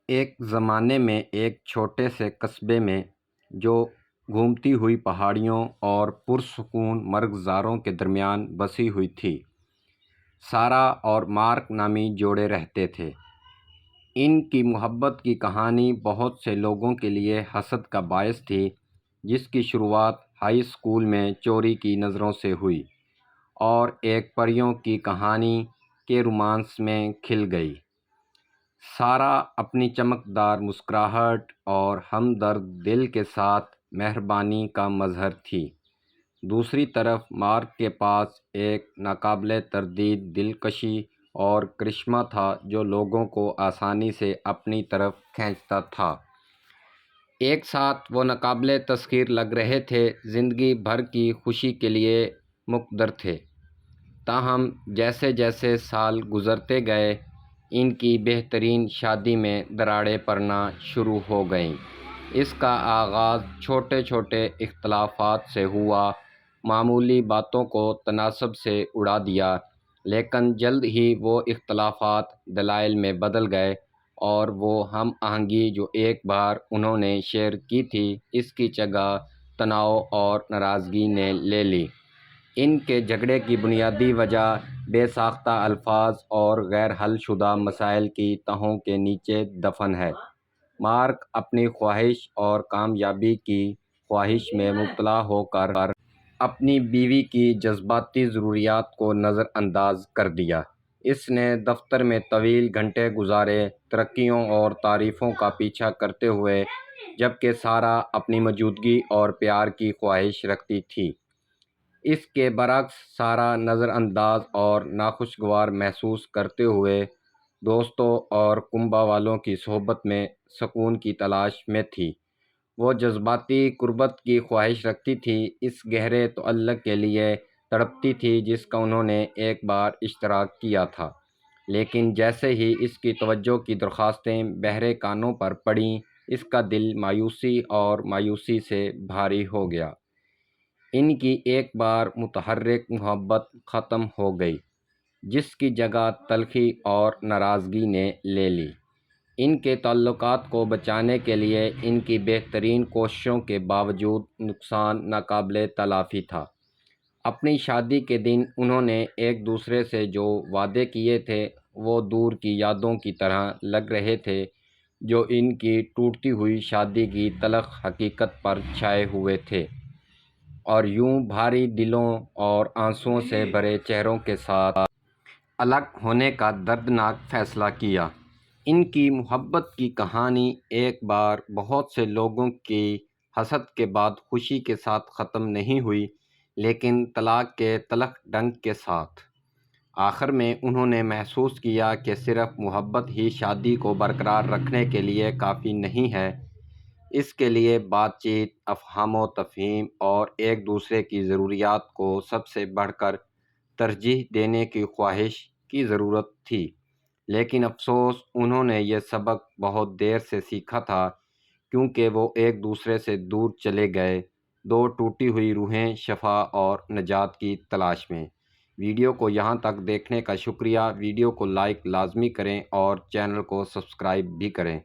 ایک زمانے میں ایک چھوٹے سے قصبے میں جو گھومتی ہوئی پہاڑیوں اور پرسکون مرغزاروں کے درمیان بسی ہوئی تھی، سارا اور مارک نامی جوڑے رہتے تھے۔ ان کی محبت کی کہانی بہت سے لوگوں کے لیے حسد کا باعث تھی، جس کی شروعات ہائی اسکول میں چوری کی نظروں سے ہوئی اور ایک پریوں کی کہانی کے رومانس میں کھل گئی۔ سارا اپنی چمکدار مسکراہٹ اور ہمدرد دل کے ساتھ مہربانی کا مظہر تھی۔ دوسری طرف مارک کے پاس ایک ناقابل تردید دلکشی اور کرشمہ تھا جو لوگوں کو آسانی سے اپنی طرف کھینچتا تھا۔ ایک ساتھ وہ ناقابل تسخیر لگ رہے تھے، زندگی بھر کی خوشی کے لیے مقدر تھے۔ تاہم جیسے جیسے سال گزرتے گئے، ان کی بہترین شادی میں دراڑیں پڑنا شروع ہو گئیں۔ اس کا آغاز چھوٹے چھوٹے اختلافات سے ہوا، معمولی باتوں کو تناسب سے اڑا دیا، لیکن جلد ہی وہ اختلافات دلائل میں بدل گئے اور وہ ہم آہنگی جو ایک بار انہوں نے شیئر کی تھی، اس کی جگہ تناؤ اور ناراضگی نے لے لی۔ ان کے جھگڑے کی بنیادی وجہ بے ساختہ الفاظ اور غیر حل شدہ مسائل کی تہوں کے نیچے دفن ہے۔ مارک اپنی خواہش اور کامیابی کی خواہش میں مبتلا ہو کر اپنی بیوی کی جذباتی ضروریات کو نظر انداز کر دیا۔ اس نے دفتر میں طویل گھنٹے گزارے، ترقیوں اور تعریفوں کا پیچھا کرتے ہوئے، جبکہ سارا اپنی موجودگی اور پیار کی خواہش رکھتی تھی۔ اس کے برعکس سارا نظر انداز اور ناخوشگوار محسوس کرتے ہوئے دوستوں اور کنبہ والوں کی صحبت میں سکون کی تلاش میں تھی۔ وہ جذباتی قربت کی خواہش رکھتی تھی، اس گہرے تعلق کے لیے تڑپتی تھی جس کا انہوں نے ایک بار اشتراک کیا تھا، لیکن جیسے ہی اس کی توجہ کی درخواستیں بہرے کانوں پر پڑیں، اس کا دل مایوسی اور مایوسی سے بھاری ہو گیا۔ ان کی ایک بار متحرک محبت ختم ہو گئی، جس کی جگہ تلخی اور ناراضگی نے لے لی۔ ان کے تعلقات کو بچانے کے لیے ان کی بہترین کوششوں کے باوجود نقصان ناقابل تلافی تھا۔ اپنی شادی کے دن انہوں نے ایک دوسرے سے جو وعدے کیے تھے، وہ دور کی یادوں کی طرح لگ رہے تھے جو ان کی ٹوٹتی ہوئی شادی کی تلخ حقیقت پر چھائے ہوئے تھے، اور یوں بھاری دلوں اور آنسوؤں سے بھرے چہروں کے ساتھ الگ ہونے کا دردناک فیصلہ کیا۔ ان کی محبت کی کہانی ایک بار بہت سے لوگوں کی حسد کے بعد خوشی کے ساتھ ختم نہیں ہوئی، لیکن طلاق کے تلخ ڈنک کے ساتھ۔ آخر میں انہوں نے محسوس کیا کہ صرف محبت ہی شادی کو برقرار رکھنے کے لیے کافی نہیں ہے، اس کے لیے بات چیت، افہام و تفہیم اور ایک دوسرے کی ضروریات کو سب سے بڑھ کر ترجیح دینے کی خواہش کی ضرورت تھی۔ لیکن افسوس، انہوں نے یہ سبق بہت دیر سے سیکھا تھا، کیونکہ وہ ایک دوسرے سے دور چلے گئے، دو ٹوٹی ہوئی روحیں شفا اور نجات کی تلاش میں۔ ویڈیو کو یہاں تک دیکھنے کا شکریہ۔ ویڈیو کو لائک لازمی کریں اور چینل کو سبسکرائب بھی کریں۔